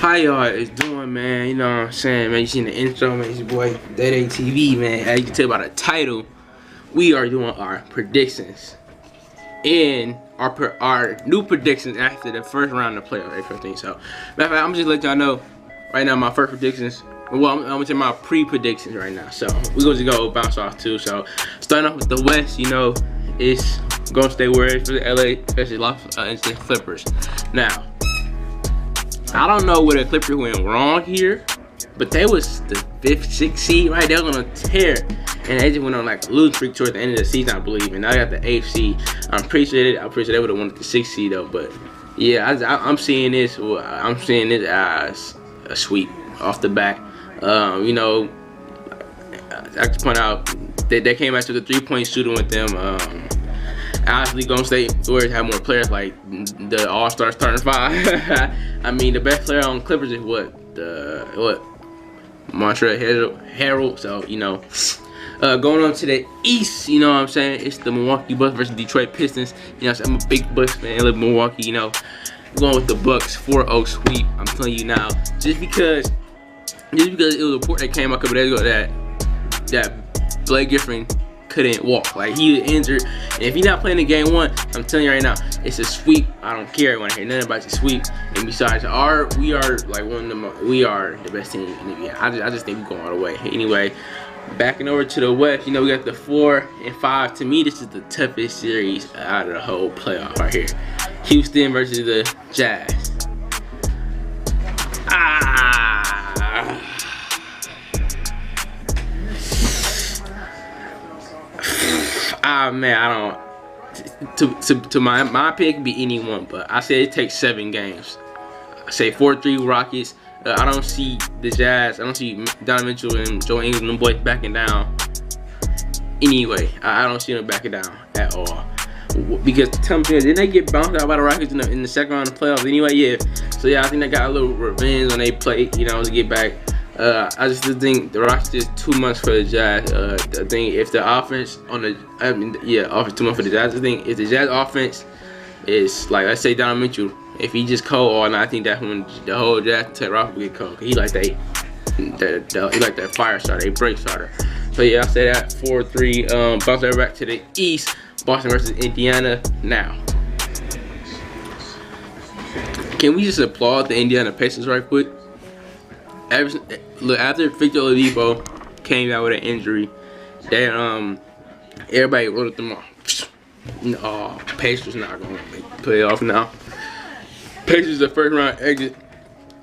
How y'all is doing, man? You know what I'm saying, man? You seen the intro, man? It's your boy Day TV, man. As you can tell by the title, we are doing our predictions and our new predictions after the first round of playoff April 15th. So, matter of fact, I'm just let y'all know right now my first predictions. Well, I'm gonna tell my pre-predictions right now. So we're gonna just go bounce off too. So starting off with the West, you know, it's Golden State Warriors for the LA, especially Los Angeles Clippers. Now, I don't know where the Clippers went wrong here, but they was the 5th, 6th seed, right? They was on a tear, and they just went on like a losing streak towards the end of the season, I believe. And now they got the 8th seed. I'm pretty sure they would have wanted the 6th seed though. But yeah, I'm seeing this. I'm seeing this as a sweep off the back. You know, I can point out that they came out to the 3-point shooting with them. Honestly, Golden State Warriors have more players, like the All-Star starting 5. I mean, the best player on Clippers is what Montrezl Harrell. So you know, going on to the East, you know what I'm saying? It's the Milwaukee Bucks versus Detroit Pistons. You know, I'm a big Bucks fan. I live in Milwaukee. You know, going with the Bucks 4-0 sweep. I'm telling you now, just because it was a report that came out a couple days ago that Blake Griffin couldn't walk, like he was injured, and if he's not playing in game 1, I'm telling you right now, it's a sweep. I don't care when I hear nothing about the sweep. And besides, we are like we are the best team in the NBA. I just think we're going all the way. Anyway, backing over to the West, you know, we got the 4 and 5. To me, this is the toughest series out of the whole playoff right here. Houston versus the Jazz. Man, I don't. To my pick could be anyone, but I say it takes 7 games. I say 4-3 Rockets. I don't see the Jazz. I don't see Donovan Mitchell and Joe Ingles and them boys backing down. Anyway, I don't see them backing down at all. Because tell me, didn't they get bounced out by the Rockets in the second round of the playoffs? Anyway, yeah. So yeah, I think they got a little revenge when they played, you know, to get back. I just think the Rockets is too much for the Jazz. I think if the offense offense too much for the Jazz. I think if the Jazz offense is like, let's say Donovan Mitchell, if he just cold all night, I think that's when the whole Jazz Tech Rock will get cold. He like that fire starter, a break starter. So yeah, I say that 4-3. Bounce that back to the East. Boston versus Indiana now. Can we just applaud the Indiana Pacers right quick? After Victor Oladipo came out with an injury, they everybody wrote them off. No, Pacers not gonna make the playoff now. Pacers the first round exit.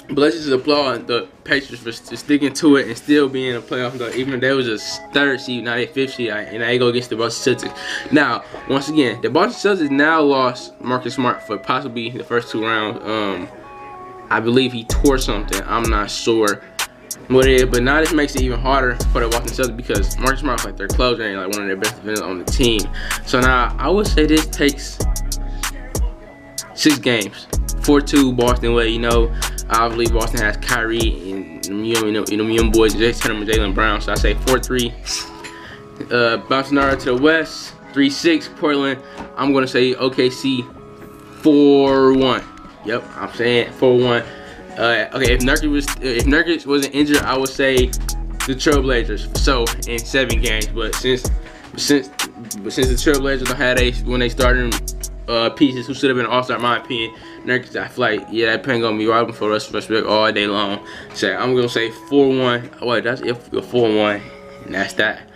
But let's just applaud the Pacers for sticking to it and still being in a playoff though. Even if they was a 3rd seed, now they 5th seed, and they go against the Boston Celtics. Now, once again, the Boston Celtics now lost Marcus Smart for possibly the first 2 rounds. I believe he tore something. I'm not sure what it is, but now this makes it even harder for the Boston Celtics because Marcus Smart's like their closer and like one of their best defenders on the team. So now I would say this takes 6 games. 4-2 Boston way. You know, obviously Boston has Kyrie and young boys, Jason Tatum and Jaylen Brown. So I say 4-3. Bouncing over to the West, 3-6 Portland. I'm gonna say OKC 4-1. Yep, I'm saying 4-1. Okay, if Nurkic wasn't injured, I would say the Trailblazers. So in 7 games, but since the Trailblazers don't have when they started pieces who should have been All-Star, in my opinion, Nurkic, I feel like yeah, that pen gonna be riding for us all day long. So I'm gonna say 4-1. Wait, that's if 4-1, and that's that.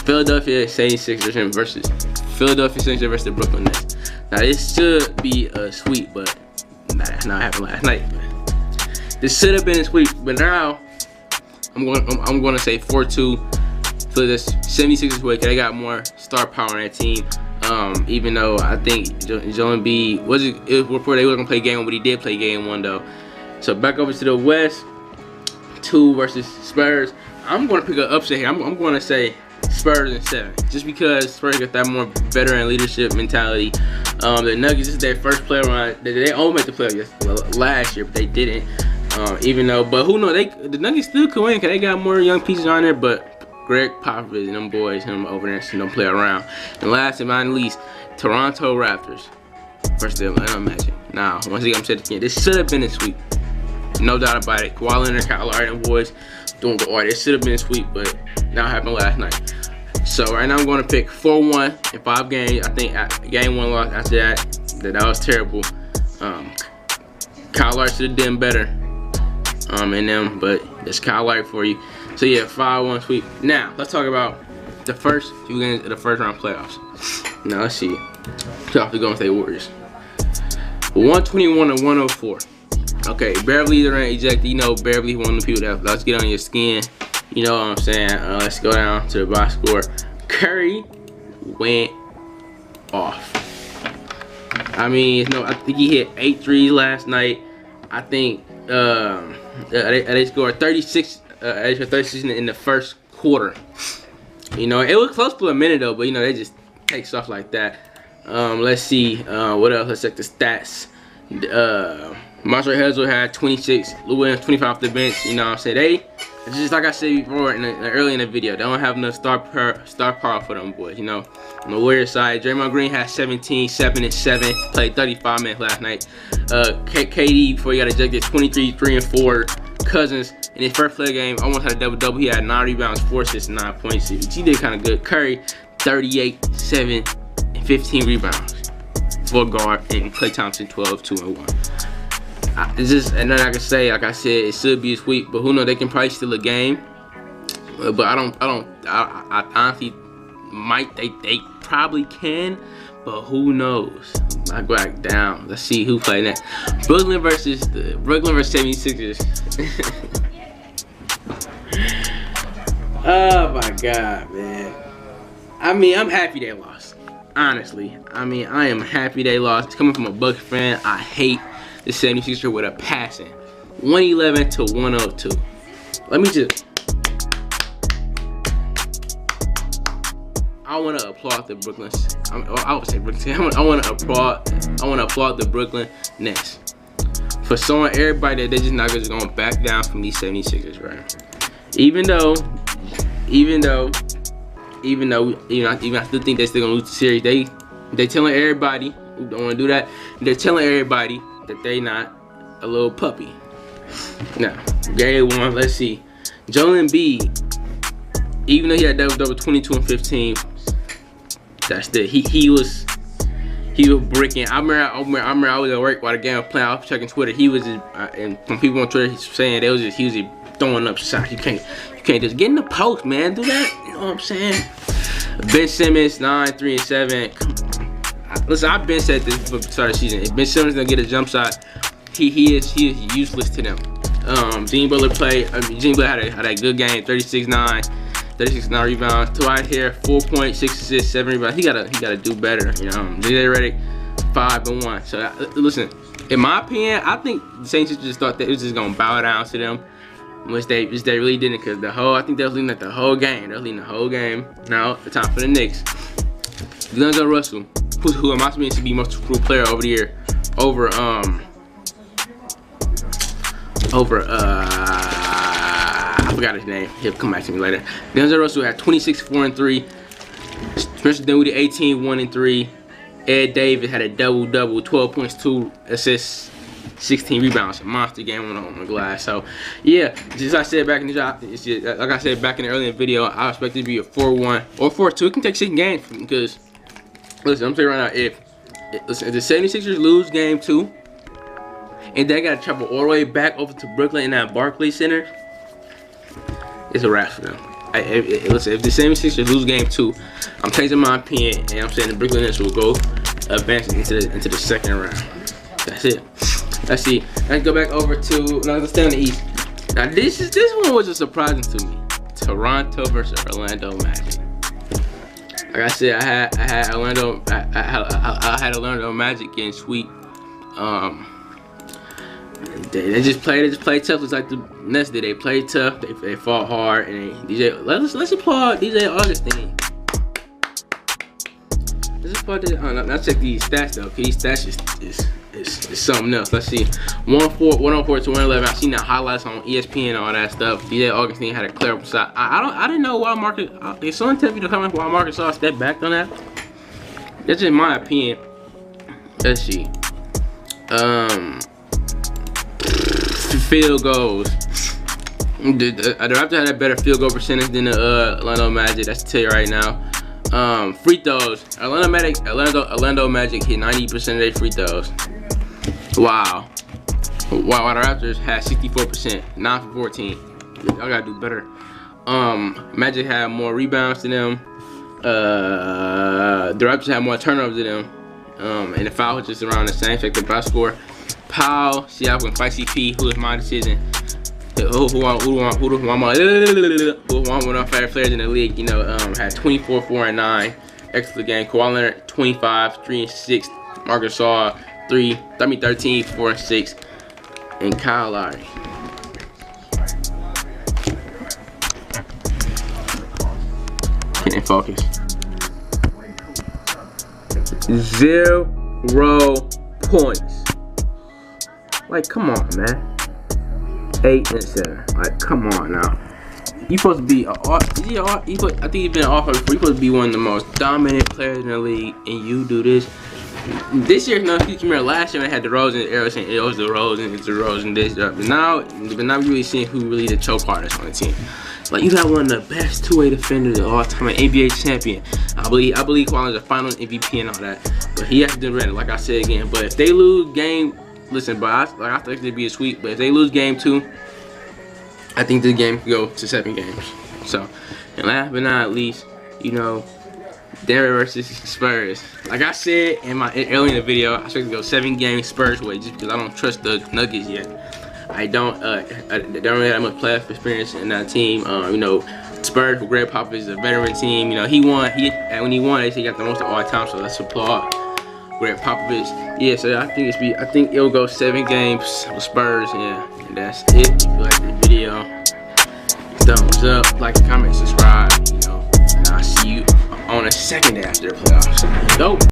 Philadelphia 76ers versus the Brooklyn Nets. Now this should be a sweep, but that's not happened last night. This should have been a sweep, but now I'm going to say 4-2 for the 76ers way because they got more star power on that team. Even though I think Joel Embiid it reported they were going to play game 1, but he did play game 1 though. So back over to the West, 2 versus Spurs. I'm going to pick an upset here. I'm going to say Spurs in 7, just because Spurs got that more veteran leadership mentality. The Nuggets is their first playoff run. They almost made the playoffs last year, but they didn't. Even though, but who knows? The Nuggets still could win because they got more young pieces on there. But Greg Popovich and them boys, him over there, don't play around. And last and not least, Toronto Raptors versus the Atlanta Magic. Now, once again, I'm saying it again, this should have been a sweep. No doubt about it. Kawhi Leonard, Kyle Lowry, and boys doing good. It should have been sweet, but not happened last night. So right now I'm going to pick 4-1 in 5 games. I think game 1 loss after that was terrible. Kyle Lowry should have done better in them, but it's Kyle Lowry for you. So yeah, 5-1 sweep. Now let's talk about the first few games of the first round playoffs. Now let's see. Off the Golden State Warriors. 121-104. Okay, Beverly Durant ejected. You know Beverly one of the people that let's get on your skin. You know what I'm saying? Let's go down to the box score. Curry went off. I mean, I think he hit 8 threes last night. I think they scored 36. They scored 36 in the first quarter. You know, it was close for a minute though, but you know they just take stuff like that. Let's see what else. Let's check the stats. Montrezl Harrell had 26. Lou Williams 25 off the bench. You know what I'm saying? It's just like I said before early in the video, they don't have enough star power for them boys, you know. On the Warriors side, Draymond Green had 17, 7 and 7, played 35 minutes last night. KD, before he got ejected, 23, 3 and 4. Cousins, in his first play game, almost had a double-double. He had 9 rebounds, 4 assists, 9 points. He did kind of good. Curry, 38, 7, and 15 rebounds for guard, and Klay Thompson, 12, 2 and 1. It's just, and then I can say, like I said, it should be a sweep, but who knows? They can probably steal a game. But I honestly might. They probably can, but who knows? I go back down. Let's see who played next. Brooklyn versus 76ers. Oh my God, man. I mean, I'm happy they lost. Honestly, I mean, I am happy they lost. It's coming from a Bucks fan. I hate the 76ers with a passing. 111-102. Let me just. I want to applaud the Brooklyn. I would say Brooklyn. I want to applaud the Brooklyn Nets for showing everybody that they're just not just going to back down from these 76ers, right? Even though, you know, I still think they're still gonna lose the series. They telling everybody who don't want to do that. They're telling everybody that they not a little puppy. Now, game 1, let's see. Joel Embiid, even though he had double 22 and 15, that's the he was bricking. I remember I was at work while the game was playing. I was checking Twitter. He was just, and from people on Twitter saying he was just throwing up shots. You can't just get in the post, man. Do that. You know what I'm saying? Ben Simmons 9, 3 and 7. Listen, I've been said this before the start of the season. If Ben Simmons doesn't get a jump shot, he is useless to them. Jimmy Butler played. Jimmy Butler had a good game. 36-9 rebounds. Dwight here 4 points, 6 assists, 7 rebounds. He gotta do better. You know, J.J. Redick 5 and 1. So listen, in my opinion, I think the Saints just thought that it was just gonna bow down to them, which they really didn't, because I think they was leading the whole game. They was leading the whole game. Now the time for the Knicks. D'Angelo Russell, who I'm also to be most improved player over the year, over I forgot his name. He'll come back to me later. D'Angelo Russell had 26, 4 and 3. Spencer Dinwiddie 18, 1 and 3. Ed Davis had a double-double, 12 points, 2 assists, 16 rebounds. A monster game on the glass. So yeah, just like I said back in the like I said back in the earlier video, I expect it to be a 4-1 or 4-2. It can take 6 games because listen, I'm saying right now, if the 76ers lose game 2 and they gotta travel all the way back over to Brooklyn in that Barclays Center, it's a wrap for them. Listen, if the 76ers lose game 2, I'm changing my opinion, and I'm saying the Brooklyn Nets will go advance into the second round. That's it. Let's see. Let's go back over to, let's stay on the East. Now this one was just surprising to me. Toronto versus Orlando Magic. Like I said, I had Orlando Magic getting sweep. They just played tough, just like the Nets did. They played tough. They fought hard, and let's applaud DJ Augustine. Let's applaud this. Let's check these stats though. These stats is something else. Let's see. 104 to 111. I've seen the highlights on ESPN and all that stuff. DJ Augustine had a clear up shot. I didn't know why Marcus. If someone tell me to comment why Marcus Gasol stepped back on that. That's just my opinion. Let's see. field goals. The Raptors had a better field goal percentage than the Orlando Magic. That's to tell you right now. Free throws. Orlando Magic hit 90% of their free throws. Wow. While the Raptors had 64%, 9 for 14. Y'all gotta do better. Magic had more rebounds than them. The Raptors had more turnovers than them. And the foul was just around the same. Check the box score. Powell, Siakam, Feisty P. Who is my decision? Who want one of my favorite players in the league? You know, had 24, 4, and 9. Excellent game. Kawhi Leonard, 25, 3, and 6. Marcus Gasol, 13, 4, and 6. And Kyle Lowry. Can't focus. 0 points. Like, come on, man. 8 and 7. Like, come on now. You supposed to be I think you've been an offer before. You supposed to be one of the most dominant players in the league, and you do this. This year's no excuse. Remember last year when I had DeRozan, everyone saying it was DeRozan, this, that. But now you really seeing who really the choke artist on the team. Like, you got one of the best two-way defenders of all time, an NBA champion. I believe Kawhi is a Finals MVP and all that. But he has to do better, like I said again. But if they lose game, listen, but I think it'd be a sweep. But if they lose game 2, I think this game could go to 7 games. So, and last but not least, you know, Denver versus Spurs. Like I said earlier in the video, I should go 7 games Spurs way just because I don't trust the Nuggets yet. I don't really have much playoff experience in that team. You know, Spurs for Greg Popovich is a veteran team. You know, when he won, they say he got the most of all time. So let's applaud Greg Popovich. Yeah, so I think it'll go 7 games with Spurs. Yeah, and that's it. If you like this video, thumbs up, like, comment, subscribe. You know, and I'll see you on the second day after the playoffs. Dope.